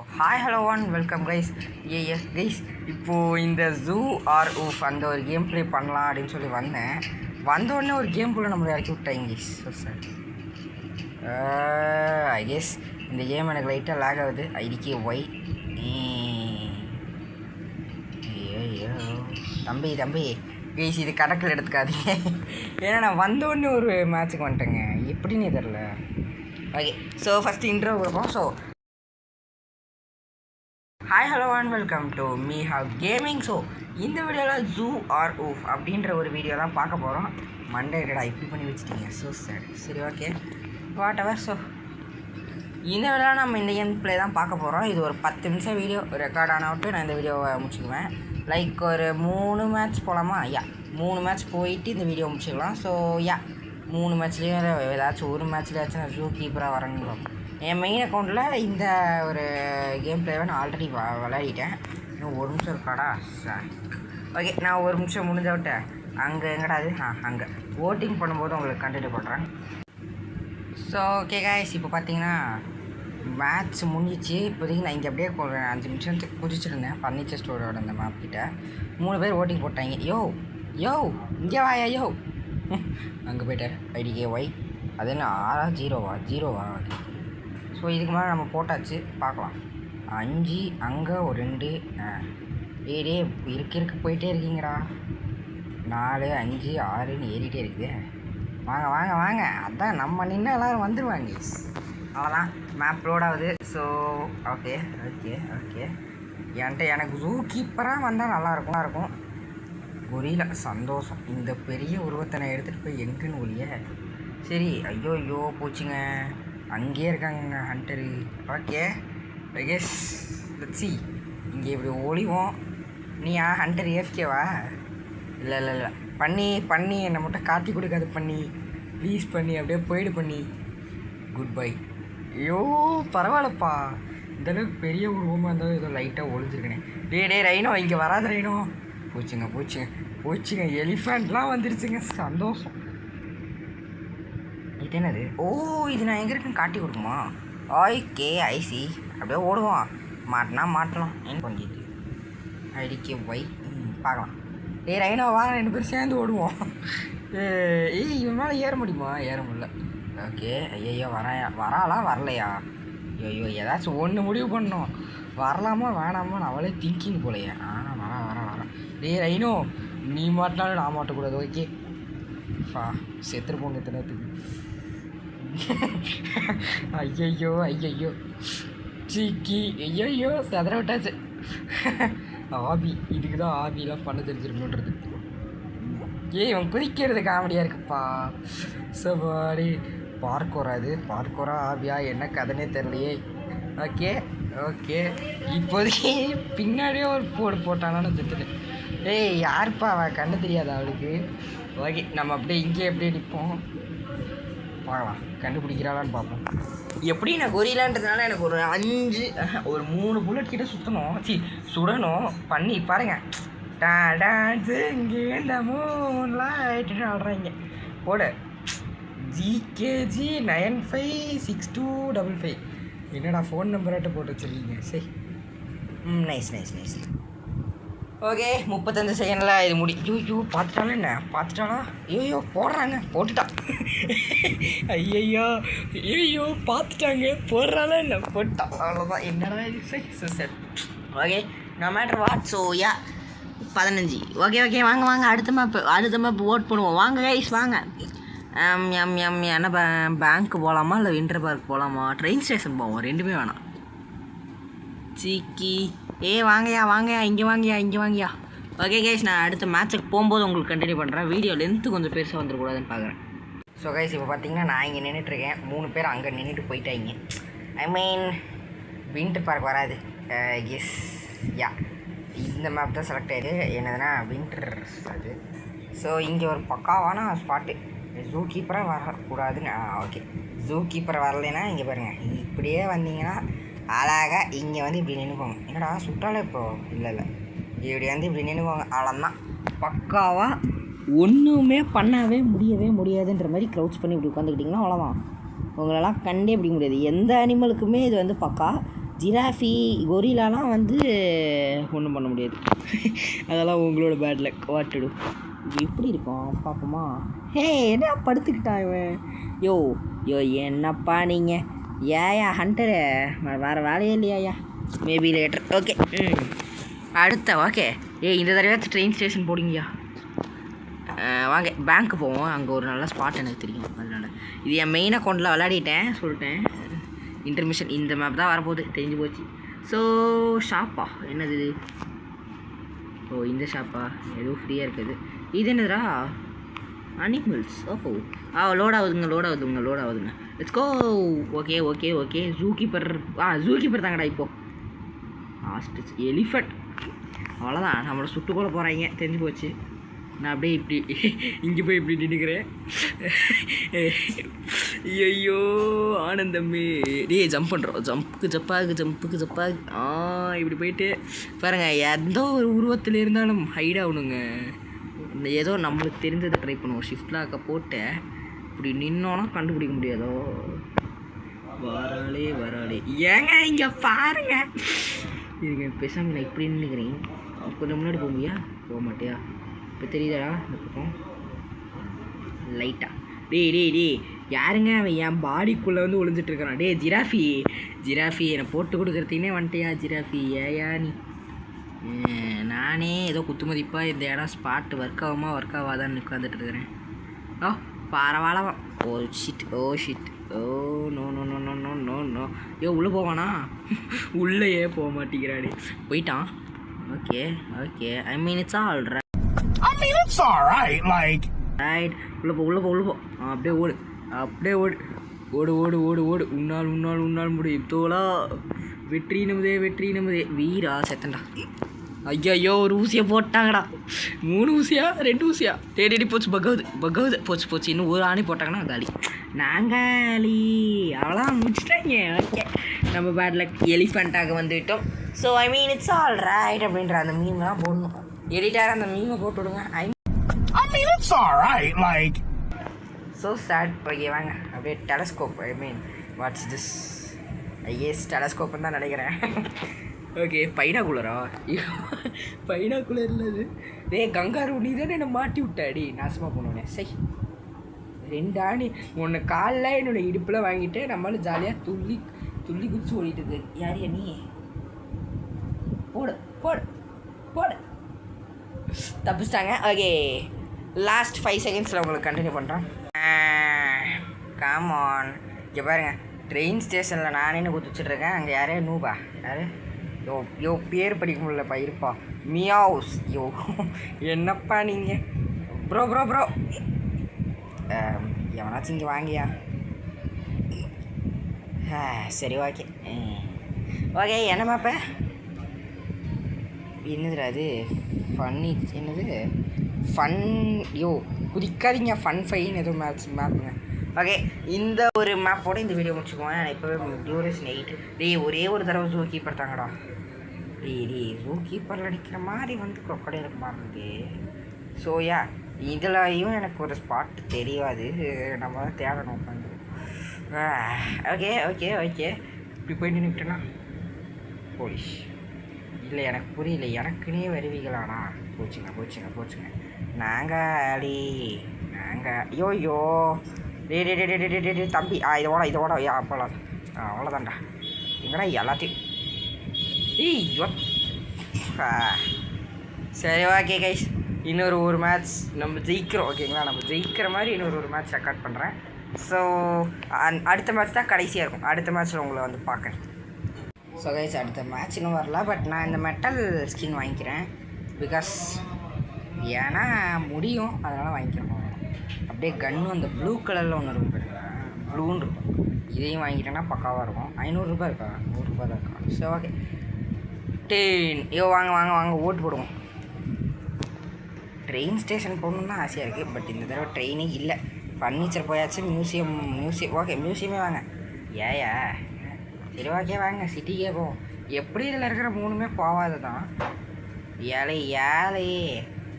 Hi hello one welcome guys. Guys இப்போது இந்த zoo R ஊஃப் அந்த ஒரு கேம் ப்ளே பண்ணலாம் அப்படின்னு சொல்லி வந்தோடனே ஒரு கேம் குள்ளே நம்மளை இறக்கி விட்டாங்க guys. So sir I guess இந்த கேம் எனக்கு லைட்டாக லேக் ஆகுது. ஐடிக்கே ஒய் ஐயோ தம்பி கைஸ் இது கணக்கில் எடுத்துக்காதீங்க. ஏன்னா நான் வந்தோடனே ஒரு மேட்ச்சுக்கு வந்துட்டேங்க, எப்படின்னு தெரில. ஓகே, ஸோ ஃபஸ்ட்டு இன்ட்ரோ கொடுப்போம். So hi hello and welcome to me have gaming. So இந்த வீடியோவில் ஜூ ஆர் ஊஃப் அப்படின்ற ஒரு வீடியோ தான் பார்க்க போகிறோம். மண்டேடா இப்படி பண்ணி வச்சுட்டீங்க, ஸோ சரி ஓகே வாட் எவர். ஸோ இந்த வீடியோவில் நம்ம இந்த கேம் ப்ளே தான் பார்க்க போகிறோம். இது ஒரு 10 நிமிஷம் வீடியோ ரெக்கார்ட் ஆனவிட்டு நான் இந்த வீடியோவை முடிச்சுக்குவேன். லைக் ஒரு 3 மேட்ச் போகலாமா? 3 மேட்ச் போயிட்டு இந்த வீடியோ முடிச்சுக்கலாம். ஸோ 3 மேட்ச்லேயும் ஏதாச்சும் ஒரு மேட்ச்லேயாச்சும் நான் ஜூ கீப்பராக வரேன்னு. என் மெயின் அக்கௌண்ட்டில் இந்த ஒரு கேம் ப்ளேவை நான் ஆல்ரெடி விளையாடிட்டேன். இன்னும் ஒரு நிமிஷம் இருக்காடா சார். ஓகே, நான் ஒரு நிமிஷம் முடிஞ்ச விட்டு அங்கே எங்கடா அது அங்கே ஓட்டிங் பண்ணும்போது உங்களுக்கு கண்டினியூ பண்ணுறேன். ஸோ ஓகே காய்ஸ், இப்போ பார்த்தீங்கன்னா மேட்ச் முடிஞ்சிச்சு. இப்போதைக்கு நான் இங்கே அப்படியே ஒரு 5 நிமிஷத்துக்கு குதிச்சிருந்தேன் ஃபர்னிச்சர் ஸ்டோரோட அந்த மேப் கிட்ட. 3 பேர் ஓட்டிங் போட்டாங்க. யோ இங்கே வாயா யோ. அங்கே போய்ட்டார். IDK Y. அது என்ன 6 ஜீரோவா? ஸோ இதுக்கு மேலே நம்ம போட்டாச்சு, பார்க்கலாம். 5 அங்கே ஒரு 2 டே இருக்க போயிட்டே இருக்கீங்கடா. 4 5 6ன்னு ஏறிட்டே இருக்குது. வாங்க அதான் நம்ம நின்று எல்லோரும் வந்துடுவாங்க. அவ்வளோதான், மேப் லோட் ஆகுது. ஸோ ஓகே என்கிட்ட எனக்கு ஜூ கீப்பராக வந்தால் நல்லாயிருக்கும். ஒரியில சந்தோஷம். இந்த பெரிய உருவத்தை நான் எடுத்துகிட்டு போய் எங்குன்னு ஒழிய. சரி ஐயோ போச்சுங்க, அங்கேயே இருக்காங்க hunter. Okay guess let's see. இங்கே இப்படி ஒளிவோம். நீ ஹண்டர் ஏஃப்கேவா? இல்லை பண்ணி என்னை மட்டும் காட்டி கொடுக்காது பண்ணி, ப்ளீஸ் பண்ணி அப்படியே போயிடு பண்ணி. Good bye. ஐயோ பரவாயில்லப்பா, இந்தளவுக்கு பெரிய உருவமாக இருந்தாலும் ஏதோ லைட்டாக ஒளிஞ்சிருக்கனே. டே ரைனோ இங்கே வராது ரைனோ. போச்சுங்க எலிஃபண்ட்லாம் வந்துருச்சுங்க, சந்தோஷம். இது என்னது? ஓ இது நான் எங்கே இருக்குன்னு காட்டி கொடுக்குமா? Okay I see. அப்படியே ஓடுவோம், மாட்டலாம். என்ன கொஞ்சம் ஐடிக்கே ஒய் பார்க்கலாம். ரைனோ வா, 2 பேரும் சேர்ந்து ஓடுவோம். இவன் மேலே ஏற முடியுமா? ஏற முடியல. ஓகே ஐயோ வராளா வரலையா? ஐயோ ஏதாச்சும் ஒன்று முடிவு பண்ணோம், வரலாமா வேணாமான்னு அவளே திங்கிங் போலையே. வரேன். ரைனோ நீ மாட்டினாலும் நான் மாட்டக்கூடாது. ஓகே செத்துருப்போங்க இத்தனைத்துக்கு. ஐயோ சீக்கி ஐயோ செதற விட்டாச்சு. ஆபி, இதுக்கு தான் ஆபிலாம் பண்ண தெரிஞ்சிருக்கணுன்றது. இவன் குதிக்கிறது காமெடியாக இருக்குப்பா. சவாடி பார்க்கோரா ஆபியா என்ன கதைனே தெரியலையே. ஓகே இப்போதைக்கு பின்னாடியே ஒரு போட்டானான்னு செத்துட்டேன். யாருப்பா அவன்? கண்ணு தெரியாதா அவளுக்கு? ஓகே நம்ம அப்படியே இங்கே எப்படியே நிற்போம், பார்க்கலாம் கண்டுபிடிக்கிறாளான்னு பார்ப்போம். எப்படி நான் கொரியலான்றதுனால எனக்கு ஒரு 3 புல்லட் கிட்ட சுடணும் பண்ணி பாருங்க. டான்ஸு இங்கே இந்த மூணுலாம் ஆடுறாங்க போட. GKG 956255. என்னடா ஃபோன் நம்பராட்ட போட்டு வச்சுருக்கீங்க? சரி நைஸ். ஓகே 35 செகண்டில் இது ஐயோ பார்த்துட்டாளா? ஐயோ போட்டுட்டா. ஐயோ பார்த்துட்டாங்க, போடுறாளா என்ன? போட்டா, அவ்வளோதான். என்னடா இது? சரி okay no matter what. So 15. Okay வாங்க அடுத்த மேப் ஓட் பண்ணுவோம். வாங்க கைஸ் வாங்க. என்ன பேங்க்கு போகலாமா இல்லை வின்டர் பார்க் போகலாமா? ட்ரெயின் ஸ்டேஷன் போவோம், 2மே வேணாம். சீக்கி வாங்கயா இங்கே வாங்கயா. ஓகே கைஸ், நான் அடுத்த மேட்ச்சுக்கு போகும்போது உங்களுக்கு கண்டினியூ பண்ணுறேன். வீடியோ லென்த்து கொஞ்சம் பெருசாக வந்துடக்கூடாதுன்னு பார்க்குறேன். ஸோ கைஸ் இப்போ பார்த்தீங்கன்னா நான் இங்கே நின்றுட்டுருக்கேன். 3 பேர் அங்கே நின்றுட்டு போயிட்டாங்க. ஐ மீன் வின்டர் பார்க் வராது. எஸ் இந்த மேப் தான் செலக்ட் ஆகிடு. என்னதுன்னா வின்டர் அது. ஸோ இங்கே ஒரு பக்காவான ஸ்பாட்டு. ஜூ கீப்பராக வரக்கூடாதுன்னு. ஓகே ஜூ கீப்பரை வரலைன்னா இங்கே பாருங்கள், இப்படியே வந்தீங்கன்னா அழகாக இங்கே வந்து இப்படி நின்றுக்கோங்க. என்னடா சுற்றாலே இப்போ இல்லை இப்படி வந்து இப்படி நின்றுக்கோங்க. அவ்வளோதான், பக்காவாக ஒன்றுமே பண்ணவே முடியாதுன்ற மாதிரி க்ரௌச் பண்ணி இப்படி உட்காந்துக்கிட்டிங்கன்னா அவ்வளோதான். உங்களெல்லாம் கண்டே பிடிக்க முடியாது. எந்த அனிமலுக்குமே இது வந்து பக்கா. ஜிராஃபி கொரிலாலாம் வந்து ஒன்றும் பண்ண முடியாது. அதெல்லாம் உங்களோட bad luck. What to do. இது எப்படி இருக்கும் பார்ப்போமா? ஹே என்ன படுத்துக்கிட்டான் இவன். யோ யோ என்னப்பா நீங்கள் ஏயா ஹண்டரு வேறு வேலையே இல்லையா? Maybe later. ஓகே அடுத்த ஓகே. இந்த தடவை ட்ரெயின் ஸ்டேஷன் போடுங்கய்யா. வாங்க பேங்க்கு போவோம். அங்கே ஒரு நல்ல ஸ்பாட் எனக்கு தெரியும். அதனால் இது என் மெயின் அக்கௌண்ட்டில் விளையாடிட்டேன் சொல்லிட்டேன். இன்டர்மிஷன் இந்த மேப் தான் வரப்போகுது தெரிஞ்சு போச்சு. ஸோ ஷாப்பா என்னது? ஓ இந்த ஷாப்பா எதுவும் ஃப்ரீயாக இருக்குது. இது என்னதுடா? அனிமல்ஸ். ஓஹோ லோட் ஆகுதுங்க. Let's go. Okay okay okay. Zoo keeper தாங்கடா இப்போது. ஆஸ்ட்ரிச் எலிஃபண்ட் அவ்வளோதான். நம்மளை சுட்டுக்கொள்ள போகிறாங்க தெரிஞ்சு போச்சு. நான் அப்படியே இப்படி இங்கே போய் இப்படி நின்றுக்கிறேன். ஐயோ ஆனந்தமே. ஜம்ப் பண்ணுறோம். ஜம்புக்கு ஜப்பாகு. இப்படி போயிட்டு பாருங்கள். எந்த ஒரு உருவத்தில் இருந்தாலும் ஹைட் ஆகணுங்க. ஏதோ நம்மளுக்கு தெரிஞ்சதை ட்ரை பண்ணுவோம். ஷிஃப்ட் லாக்கை போட்டு இப்படி நின்னோன்னா கண்டுபிடிக்க முடியாதோ. வராளே ஏங்க இங்கே பாருங்க. இதுங்க பேசாமல் நான் இப்படி நின்றுக்கிறேன். கொஞ்சம் முன்னாடி போக மாட்டியா? இப்போ தெரியுதாடா இந்த பக்கம் லைட்டாக. டேய் யாருங்க அவன் என் பாடிக்குள்ளே வந்து ஒளிஞ்சிட்ருக்கிறான். ஜிராஃபி என்னை போட்டு கொடுக்குறதுக்குனே வந்துட்டியா ஜிராஃபி? ஏயா நீ? நானே ஏதோ குத்துமதிப்பாக இந்த இடம் ஸ்பாட் ஒர்க் ஆகாதான்னு உட்காந்துட்ருக்கிறேன். பரவாயில்ல. Oh shit no. உள்ளே போவானா? உள்ளேயே போக மாட்டேங்கிறாடி. போயிட்டான். Okay I mean it's all right. Like right. உள்ள போ. அப்படியே ஓடு. உன்னால் முடியும் தோலா. வெற்றி நமதே. வீரா செத்தண்டா. ஐயோ ஒரு ஊசியை போட்டாங்கடா. 3 ஊசியா 2 ஊசியா? தேடி போச்சு. பக்காவுது போச்சு. இன்னும் ஒரு ஆணி போட்டாங்கன்னா காலி. நாங்காலி அவ்வளோதான் முடிச்சிட்டாங்க. ஓகே நம்ம பேட்டில் எலிஃபண்ட்டாக வந்துவிட்டோம். So I mean it's all right அப்படின்ற அந்த மீம்லாம் போடணும். எடிட்டாக அந்த மீமை போட்டு விடுங்க. I mean it's all right. Like so sad. Okay வாங்க அப்படியே telescope. I mean what's this? ஐஎஸ் டெலஸ்கோப்புன்னு தான் நினைக்கிறேன். ஓகே பைனாகுலரா? பைனாகுலர் இல்லது. கங்காரு நீ தானே என்னை மாட்டி விட்டாடி. நாசமாக போனோடனே 2 ஆணி உன்னை காலில் என்னோடய இடுப்பில் வாங்கிட்டு நம்மளால ஜாலியாக துள்ளி குதிச்சு ஓடிட்டுது. யாரையா நீ? போடு தப்பிச்சிட்டாங்க. ஓகே லாஸ்ட் 5 செகண்ட்ஸில் உங்களுக்கு கண்டினியூ பண்ணுறேன். காமான் இங்கே பாருங்கள். ட்ரெயின் ஸ்டேஷனில் நானே குதிச்சுட்ருக்கேன். அங்கே யாரே நூபா யார்? யோ பேர் படிக்க முடியலப்பா. இருப்பா மியாவுஸ். என்னப்பா நீங்கள்? ப்ரோ எவனாச்சும் இங்கே வாங்கியா? சரி ஓகே என்ன மேப்ப? என்னதுடா அது? என்னது ஃபன்? குதிக்காதீங்க. ஃபன் ஃபைன்னு ஏதோ மேப்புங்க. ஓகே இந்த ஒரு மேப்போட இந்த வீடியோ முடிச்சுக்குவோம். நான் இப்போவே டியூரேஷன் 8. ஒரே ஒரு தடவை ஜூ கீப்பர் தாங்கடா. ஜூ கீப்பரில் அடிக்கிற மாதிரி வந்து crocodile மாறுது. ஸோ இதுலையும் எனக்கு ஒரு ஸ்பாட் தெரியாது. நம்ம தான் தேடணும் உட்காந்து. ஓகே இப்படி போயிட்டு நின்றுட்டேன்னா போலீஸ் இல்லை. எனக்கு புரியல. எனக்குன்னே வருவீங்களாண்ணா? போச்சுங்க. நாங்கள் ஐயோ டே தம்பி. இதோட அப்போலாம் அவ்வளோதான்டா. எங்கடா எல்லாத்தையும் சரி ஓகே கைஸ். இன்னொரு மேட்ச் நம்ம ஜெயிக்கிறோம். ஓகேங்களா? நம்ம ஜெயிக்கிற மாதிரி இன்னொரு மேட்ச் ரெக்கார்ட் பண்ணுறேன். ஸோ அடுத்த மேட்ச் தான் கடைசியாக இருக்கும். அடுத்த மேட்ச்சில் உங்களை வந்து பார்க்குறேன். ஸோ கைஸ் அடுத்த மேட்ச் இன்னும் வரல. பட் நான் இந்த மெட்டல் ஸ்கின் வாங்கிக்கிறேன். பிகாஸ் ஏன்னா முடியும், அதனால் வாங்கிக்கிறேன். அப்படியே கன்னும் அந்த ப்ளூ கலரில் ஒன்று இருக்கும். ப்ளூன்னு இருக்கும். இதையும் வாங்கிட்டேன்னா பக்காவாக இருக்கும். 500 ரூபாய் இருக்கா? 100 ரூபா தான் இருக்கா? So okay 10. வாங்க ஓட்டு போடுவோம். ட்ரெயின் ஸ்டேஷன் போகணுன்னு தான் ஆசையாக இருக்குது. பட் இந்த தடவை ட்ரெயினே இல்லை. ஃபர்னிச்சர் போயாச்சு. மியூசியம் ஓகே மியூசியமே வாங்க. ஏயா சரி ஓகே வாங்க சிட்டிக்கே போவோம். எப்படி இதில் இருக்கிற 3மே போகாது தான். ஏழை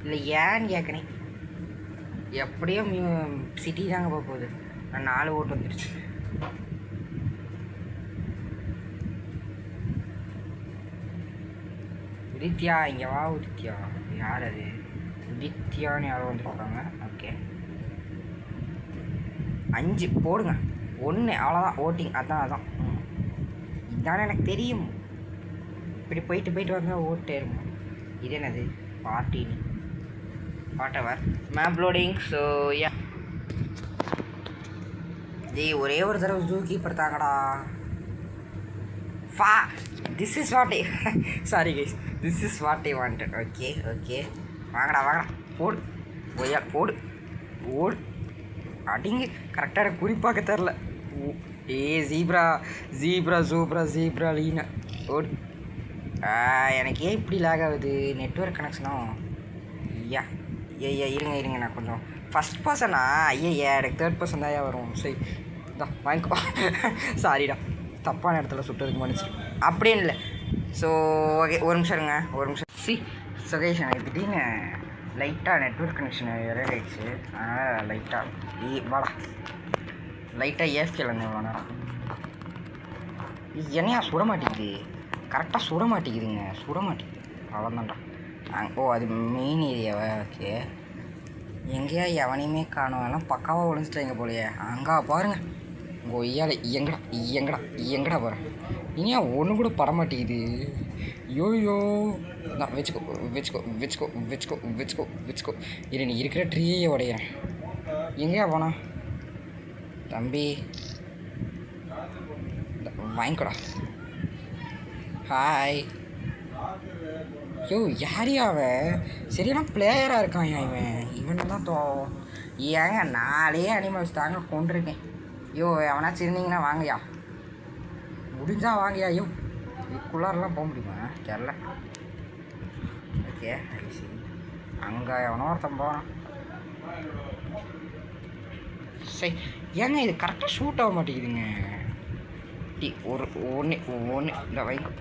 இல்லை ஏன்னு கேட்குறேன். எப்படியும் சிட்டி தாங்க போக போகுது. நான் 4 ஓட்டு வந்துடுச்சு. உதித்யா இங்கே வா உதித்யா. யார் அது? உதித்யான்னு யாரோ வந்துருக்காங்க. ஓகே 5 போடுங்க. 1 அவ்வளோதான் ஓட்டிங். அதான் இதானே எனக்கு தெரியும். இப்படி போயிட்டு வந்தால் ஓட்டேருங்க. இது என்னது? பார்ட்டின்னு whatever map loading. So yeah ஒரே ஒரு தடவை ஜூ கீப்பர் தாங்கடா. This is what I sorry guys, this is what I wanted. Okay வாங்கடா போடு ஒய்யா போடு ஓடு அடிங்க. கரெக்டாக எனக்கு குறிப்பாக்க தெரில. ஜீப்ரா லீனா ஓடு. எனக்கு ஏன் இப்படி லேக் ஆகுது? நெட்வொர்க் கனெக்ஷனும் இருங்க நான் கொஞ்சம் ஃபஸ்ட் பர்சனா எனக்கு தேர்ட் பர்சன் தான் வரும். சரி தான் வாங்கிக்கோ. சாரிடா தப்பான இடத்துல சுட்டதுக்கு மன்னிச்சு. அப்படின்னு இல்லை. ஸோ ஓகே ஒரு நிமிஷம் சகேஷ் எனக்கு திடீர்னு லைட்டாக நெட்வொர்க் கனெக்ஷன் எரர் ஆகிடுச்சு. அதனால் லைட்டாக ஏஃப்கேல இருந்தேன் இவ்வளோ நேரம். என்னையா சுட மாட்டேங்குது? கரெக்டாக சுட மாட்டேங்குதுங்க. அவ்வளோதான்டா. அது மெயின் ஏரியாவா? ஓகே எங்கேயா எவனையுமே காணும். எல்லாம் பக்காவாக ஒழிஞ்சிட்டாங்க போலையே. அங்கே பாருங்கள் கொய்யால எங்கடா போகிறேன். இனியா ஒன்று கூட படமாட்டேங்குது. யோயோ நான் வச்சுக்கோ இரு. நீ இருக்கிற ட்ரீயே உடையிறேன். எங்கேயா போனா தம்பி? வாங்கிக்கோடா. ஹாய். யோ யாரையா அவன்? சரியான பிளேயராக இருக்கான் இவனை தான் ஏங்க 4 அனிமல்ஸ் தாங்க கொண்டிருக்கேன். யோ எவனாச்சும் இருந்தீங்கன்னா வாங்கயா, முடிஞ்சா வாங்கயா. ஐயோ இதுக்குள்ளாரெலாம் போக முடியுமா தெரில. ஓகே சரி அங்கே எவனோ ஒருத்தன் போகிறான். சரி ஏங்க இது கரெக்டாக ஷூட் ஆக மாட்டேங்குதுங்க. ஒன்று இந்த வாங்கிக்கோ.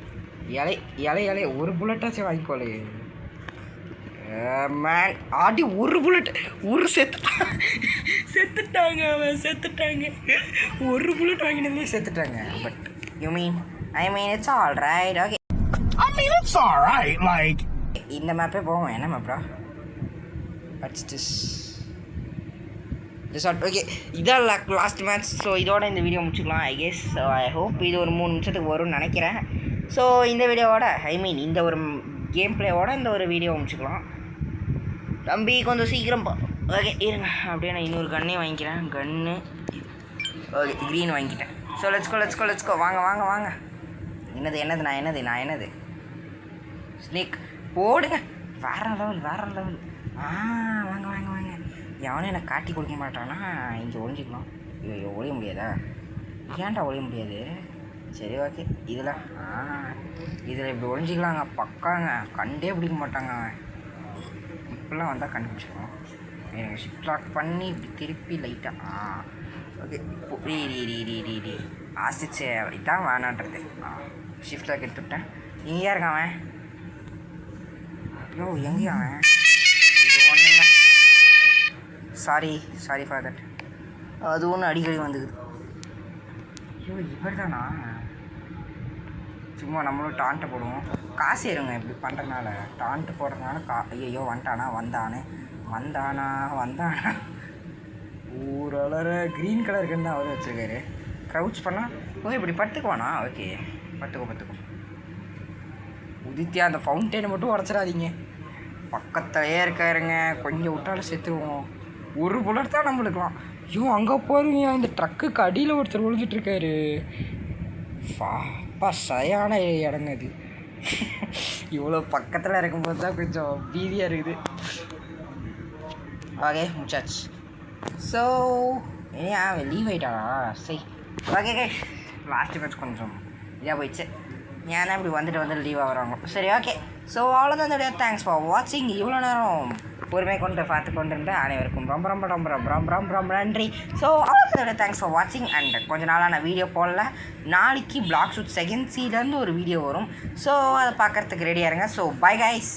இலை ஒரு புல்லட்டாச்சும் வாங்கிக்கோளே மேன். ஆடி ஒரு புல்லட் செத்துட்டாங்க. ஒரு புல்லட் வாங்கினதுலேயே செத்துட்டாங்க. But you mean it's all right. Okay it's all right. Like இந்த மேப்பே போவோம். என்ன மேப்ரா? ஓகே இதான் லாஸ்ட் மேட்ச். ஸோ இதோட இந்த வீடியோ முடிச்சுக்கலாம் I guess. So I hope இது ஒரு 3 நிமிஷத்துக்கு வரும்னு நினைக்கிறேன். ஸோ இந்த வீடியோவோட இந்த ஒரு கேம் பிளேவோட இந்த ஒரு வீடியோ முடிச்சுக்கலாம். தம்பி கொஞ்சம் சீக்கிரம் ஓகே இருங்க. அப்படியே நான் இன்னொரு கன்னையும் வாங்கிக்கிறேன். ஓகே க்ரீன் வாங்கிக்கிட்டேன். ஸோ லெட்ஸ் கோ வாங்க. நான் என்னது ஸ்னேக் போடுங்க. வேற லெவல். வாங்க. எவனும் எனக்கு காட்டி கொடுக்க மாட்டானா? இங்கே ஒழிஞ்சிக்கலாம். ஐயோ ஒழிய முடியாதா? ஏன்டா ஒழிய முடியாது? சரி ஓகே இதில் இப்படி ஒழிஞ்சிக்கலாங்க. பக்காங்க கண்டே பிடிக்க மாட்டாங்க. அவன் இப்பெல்லாம் வந்தால் கண்டுபிடிச்சிடுவோம். எனக்கு ஷிஃப்ட் லாக் பண்ணி இப்படி திருப்பி லைட்டாக ஓகே ரீ ஆசிச்சு இதான் வேணான்றது. Shift lock எடுத்துவிட்டேன். எங்கேயா இருக்கான் அவன்? ஐயோ எங்கேயா அவன்? இது ஒன்றுங்க. Sorry for that. அது ஒன்று அடிக்கடி வந்துக்குது. ஐயோ இவர் தானா? சும்மா நம்மளும் டான்ட்டு போடுவோம். காசு ஏறுங்க இப்படி பண்ணுறதுனால. டான்ட்டு போடுறதுனால ஐயோ வந்தானா ஊரளர க்ரீன் கலர் கன்று தான் அவர் வச்சுருக்காரு. க்ரௌச் பண்ணால் ஓகே இப்படி படுத்துக்குவானா? ஓகே படுத்துக்கோ. உதித்யா அந்த ஃபவுண்டெயினை மட்டும் உடச்சிடாதீங்க. பக்கத்துலேயே இருக்காருங்க. கொஞ்சம் விட்டாலும் செத்துருவோம். ஒரு புல்லட் தான் நம்மளுக்கலாம். ஐயோ அங்கே போகிறீங்க. இந்த ட்ரக்குக்கு அடியில் ஒருத்தர் ஒழிஞ்சிட்ருக்காரு. சரியான இடங்க அது. இவ்வளோ பக்கத்தில் இருக்கும்போது தான் கொஞ்சம் பீதியாக இருக்குது. ஓகே முச்சாச்சு. ஸோ லீவ் ஆகிட்டானா? சரி ஓகே லாஸ்ட் மேட்ச் கொஞ்சம் இதாக போயிடுச்சு. ஏன்னா இப்படி வந்துட்டு லீவாக வராங்க. சரி ஓகே. ஸோ அவ்வளோதான் இந்த வீடியோ. தேங்க்ஸ் ஃபார் வாட்சிங். இவ்வளோ நேரம் பொறுமை கொண்டு பார்த்து கொண்டிருந்த அனைவருக்கும் ரொம்ப நன்றி. ஸோ அவ்வளோதான். தேங்க்ஸ் ஃபார் வாட்சிங். அண்ட் கொஞ்சம் நாளாக நான் வீடியோ போடல. நாளைக்கு பிளாக் ஷூட் செகண்ட் சீலேருந்து ஒரு வீடியோ வரும். ஸோ அதை பார்க்குறதுக்கு ரெடியாக இருங்க. So bye guys.